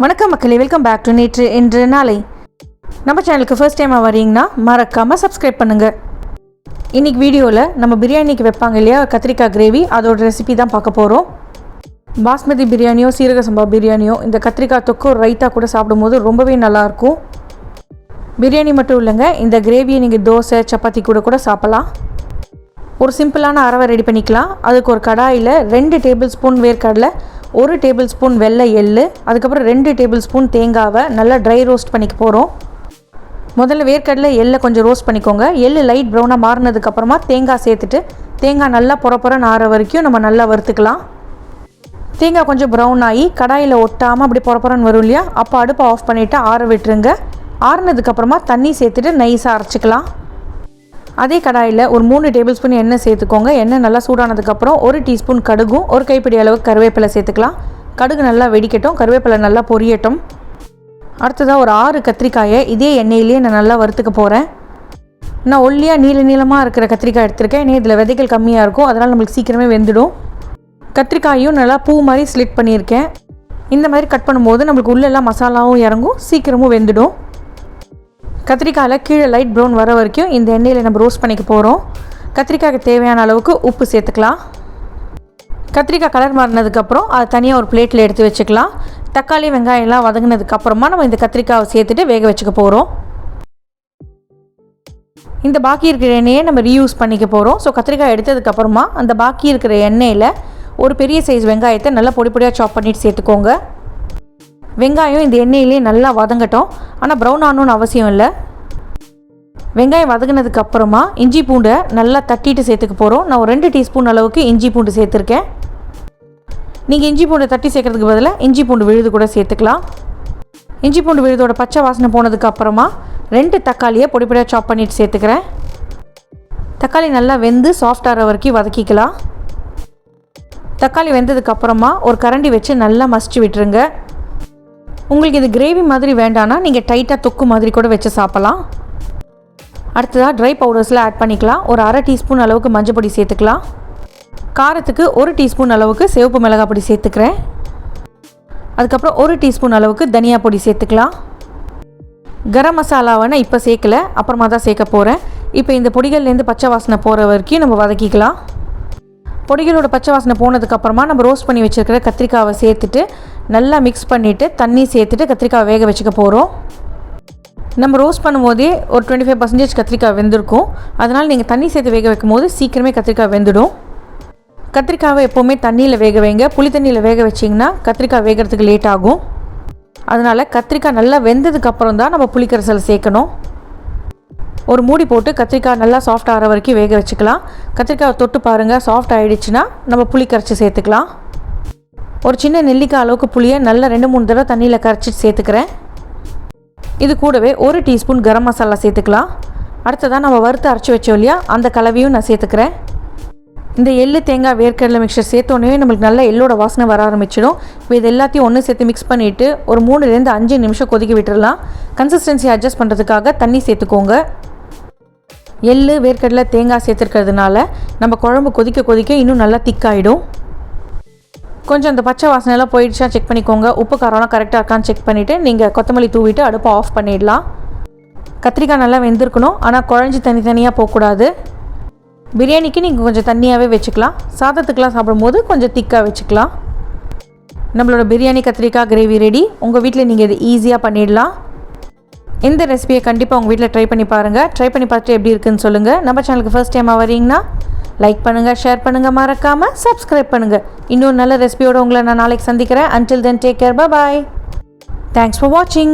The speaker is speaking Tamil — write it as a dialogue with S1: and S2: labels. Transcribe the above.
S1: வணக்கம் மக்களே, வெல்கம் பேக் டு நேற்று இன்று நாளை. நம்ம சேனலுக்கு ஃபர்ஸ்ட் டைமாக வரீங்கன்னா மறக்காமல் சப்ஸ்கிரைப் பண்ணுங்கள். இன்றைக்கி வீடியோவில் நம்ம பிரியாணிக்கு வைப்பாங்க இல்லையா கத்திரிக்காய் கிரேவி, அதோட ரெசிபி தான் பார்க்க போகிறோம். பாஸ்மதி பிரியாணியோ சீரக சம்பா பிரியாணியோ இந்த கத்திரிக்காய் தொக்கு ரைத்தா கூட சாப்பிடும்போது ரொம்பவே நல்லாயிருக்கும். பிரியாணி மட்டும் இல்லைங்க, இந்த கிரேவியை நீங்கள் தோசை சப்பாத்தி கூட சாப்பிடலாம். ஒரு சிம்பிளான அரவை ரெடி பண்ணிக்கலாம். அதுக்கு ஒரு கடாயில் 2 டேபிள் ஸ்பூன் வேர்க்கடலை, 1 டேபிள் ஸ்பூன் வெள்ளை எள்ளு, அதுக்கப்புறம் 2 டேபிள் ஸ்பூன் தேங்காவை நல்லா ட்ரை ரோஸ்ட் பண்ணிக்க போகிறோம். முதல்ல வேர்க்கடலை எள்ளை கொஞ்சம் ரோஸ்ட் பண்ணிக்கோங்க. எள்ளு லைட் ப்ரௌனாக மாறினதுக்கப்புறமா தேங்காய் சேர்த்துட்டு தேங்காய் நல்லா பொற ஆற வரைக்கும் நம்ம நல்லா வறுத்துக்கலாம். தேங்காய் கொஞ்சம் ப்ரௌன் ஆகி கடாயில் ஒட்டாமல் அப்படி பொறன்னு வரும் இல்லையா, அப்போ அடுப்பை ஆஃப் பண்ணிவிட்டு ஆற விட்டுருங்க. ஆறுனதுக்கப்புறமா தண்ணி சேர்த்துட்டு நைஸாக அரைச்சிக்கலாம். அதே கடாயில் ஒரு 3 டேபிள் ஸ்பூன் எண்ணெய் சேர்த்துக்கோங்க. எண்ணெய் நல்லா சூடானதுக்கப்புறம் 1 டீஸ்பூன் கடுகும் 1 கைப்பிடி அளவுக்கு கருவேப்பிலை சேர்த்துக்கலாம். கடுகு நல்லா வெடிக்கட்டும், கருவேப்பிலை நல்லா பொரியட்டும். அடுத்ததாக ஒரு 6 கத்திரிக்காயை இதே எண்ணெயிலேயே நான் நல்லா வறுத்துக்க போகிறேன். நான் ஒல்லியாக நீளமாக இருக்கிற கத்திரிக்காய் எடுத்திருக்கேன். ஏன்னா இதில் விதைகள் கம்மியாக இருக்கும், அதனால் நம்மளுக்கு சீக்கிரமே வெந்துடும். கத்திரிக்காயும் நல்லா பூ மாதிரி ஸ்லிட் பண்ணியிருக்கேன். இந்த மாதிரி கட் பண்ணும்போது நம்மளுக்கு உள்ளெல்லாம் மசாலாவும் இறங்கும், சீக்கிரமும் வெந்துடும். கத்திரிக்காயில் கீழே லைட் ப்ரௌன் வர வரைக்கும் இந்த எண்ணெயில் நம்ம ரோஸ்ட் பண்ணிக்க போகிறோம். கத்திரிக்காய்க்கு தேவையான அளவுக்கு உப்பு சேர்த்துக்கலாம். கத்திரிக்காய் கலர் மாறினதுக்கப்புறம் அதை தனியாக ஒரு பிளேட்டில் எடுத்து வச்சுக்கலாம். தக்காளி வெங்காயம்லாம் வதங்கினதுக்கப்புறமா நம்ம இந்த கத்திரிக்காயை சேர்த்துட்டு வேக வச்சுக்க போகிறோம். இந்த பாக்கி இருக்கிற எண்ணெயை நம்ம ரீயூஸ் பண்ணிக்க போகிறோம். ஸோ கத்திரிக்காய் எடுத்ததுக்கப்புறமா அந்த பாக்கி இருக்கிற எண்ணெயில் ஒரு பெரிய சைஸ் வெங்காயத்தை நல்லா பொடியாக சாப் பண்ணிட்டு சேர்த்துக்கோங்க. வெங்காயம் இந்த எண்ணெயிலே நல்லா வதங்கட்டும், ஆனால் ப்ரௌன் ஆகணும்னு அவசியம் இல்லை. வெங்காயம் வதங்கினதுக்கப்புறமா இஞ்சி பூண்டை நல்லா தட்டிட்டு சேர்த்துக்க போகிறோம். நான் ஒரு 2 டீஸ்பூன் அளவுக்கு இஞ்சி பூண்டு சேர்த்துருக்கேன். நீங்கள் இஞ்சி பூண்டை தட்டி சேர்க்கறதுக்கு பதிலாக இஞ்சி பூண்டு விழுது கூட சேர்த்துக்கலாம். இஞ்சி பூண்டு விழுதோட பச்சை வாசனை போனதுக்கப்புறமா 2 தக்காளியை பொடியாக சாப் பண்ணிட்டு சேர்த்துக்கிறேன். தக்காளி நல்லா வெந்து சாஃப்டாகிற வரைக்கும் வதக்கிக்கலாம். தக்காளி வெந்ததுக்கப்புறமா ஒரு கரண்டி வச்சு நல்லா மசிச்சு விட்டுருங்க. உங்களுக்கு இது கிரேவி மாதிரி வேண்டான்னா நீங்கள் டைட்டாக தொக்கு மாதிரி கூட வச்சு சாப்பிட்லாம். அடுத்ததாக ட்ரை பவுடர்ஸில் ஆட் பண்ணிக்கலாம். ஒரு 1/2 டீஸ்பூன் அளவுக்கு மஞ்சள் பொடி சேர்த்துக்கலாம். காரத்துக்கு 1 டீஸ்பூன் அளவுக்கு சிவப்பு மிளகாய் பொடி சேர்த்துக்கிறேன். அதுக்கப்புறம் 1 டீஸ்பூன் அளவுக்கு தனியா பொடி சேர்த்துக்கலாம். கரம் மசாலாவை நான் இப்போ சேர்க்கல, அப்புறமா தான் சேர்க்க போகிறேன். இப்போ இந்த பொடிகள்லேருந்து பச்சை வாசனை போகிற வரைக்கும் நம்ம வதக்கிக்கலாம். பொடிகளோட பச்சை வாசனை போனதுக்கப்புறமா நம்ம ரோஸ்ட் பண்ணி வச்சுருக்கிற கத்திரிக்காவை சேர்த்துட்டு நல்லா மிக்ஸ் பண்ணிவிட்டு தண்ணி சேர்த்துட்டு கத்திரிக்காய் வேக வச்சுக்க போகிறோம். நம்ம ரோஸ்ட் பண்ணும்போதே ஒரு 25% கத்திரிக்காய் வெந்திருக்கும். அதனால் நீங்கள் தண்ணி சேர்த்து வேக வைக்கும் போது சீக்கிரமே கத்திரிக்காய் வெந்துடும். கத்திரிக்காவை எப்போவுமே தண்ணியில் வேக வைங்க. புளி தண்ணியில் வேக வச்சிங்கன்னா கத்திரிக்காய் வேகிறதுக்கு லேட் ஆகும். அதனால் கத்திரிக்காய் நல்லா வெந்ததுக்கப்புறம் தான் நம்ம புளிக்கரைசல் சேர்க்கணும். ஒரு மூடி போட்டு கத்திரிக்காய் நல்லா சாஃப்ட் ஆகிற வரைக்கும் வேக வச்சுக்கலாம். கத்திரிக்காய் தொட்டு பாருங்கள், சாஃப்ட் ஆகிடுச்சுன்னா நம்ம புளி கரைச்சி சேர்த்துக்கலாம். ஒரு சின்ன நெல்லிக்காய் அளவுக்கு புளியை நல்லா 2-3 தடவை தண்ணியில் கரைச்சி சேர்த்துக்கிறேன். இது கூடவே 1 டீஸ்பூன் கரம் மசாலா சேர்த்துக்கலாம். அடுத்ததான் நம்ம வறுத்து அரைச்சி வச்சோம் இல்லையா, அந்த கலவையும் நான் சேர்த்துக்கிறேன். இந்த எள்ளு தேங்காய் வேர்க்கடலை மிக்சர் சேர்த்தோன்னே நம்மளுக்கு நல்லா எள்ளோட வாசனை வர ஆரம்பிச்சிடும். இப்போ இது எல்லாத்தையும் ஒன்று சேர்த்து மிக்ஸ் பண்ணிவிட்டு ஒரு 3-5 நிமிஷம் கொதிக்க விட்டுடலாம். கன்சிஸ்டன்சி அட்ஜஸ்ட் பண்ணுறதுக்காக தண்ணி சேர்த்துக்கோங்க. எள்ளு வேர்க்கடலை தேங்காய் சேர்த்துருக்கிறதுனால நம்ம குழம்பு கொதிக்க இன்னும் நல்லா திக்காயிடும். கொஞ்சம் அந்த பச்சை வாசனைலாம் போயிடுச்சா செக் பண்ணிக்கோங்க. உப்பு காரம்லாம் கரெக்டாக இருக்கான்னு செக் பண்ணிவிட்டு நீங்கள் கொத்தமல்லி தூவிட்டு அடுப்பை ஆஃப் பண்ணிடலாம். கத்திரிக்காய் நல்லா வெந்திருக்கணும், ஆனால் குழஞ்சி தனித்தனியாக போகக்கூடாது. பிரியாணிக்கு நீங்கள் கொஞ்சம் தண்ணியாகவே வச்சுக்கலாம். சாதத்துக்கெலாம் சாப்பிடும்போது கொஞ்சம் திக்காக வச்சுக்கலாம். நம்மளோட பிரியாணி கத்திரிக்காய் கிரேவி ரெடி. உங்கள் வீட்டில் நீங்கள் இது ஈஸியாக பண்ணிடலாம். இந்த ரெசிபியை கண்டிப்பாக உங்கள் வீட்டில் ட்ரை பண்ணி பாருங்கள். ட்ரை பண்ணி பார்த்துட்டு எப்படி இருக்குன்னு சொல்லுங்கள். நம்ம சேனலுக்கு ஃபர்ஸ்ட் டைமாக வரீங்கன்னா லைக் பண்ணுங்கள், ஷேர் பண்ணுங்கள், மறக்காமல் சப்ஸ்கிரைப் பண்ணுங்கள். இன்னொரு நல்ல ரெசிபியோடு உங்களை நான் நாளைக்கு சந்திக்கிறேன். Until then, take care. Bye bye. Thanks for watching.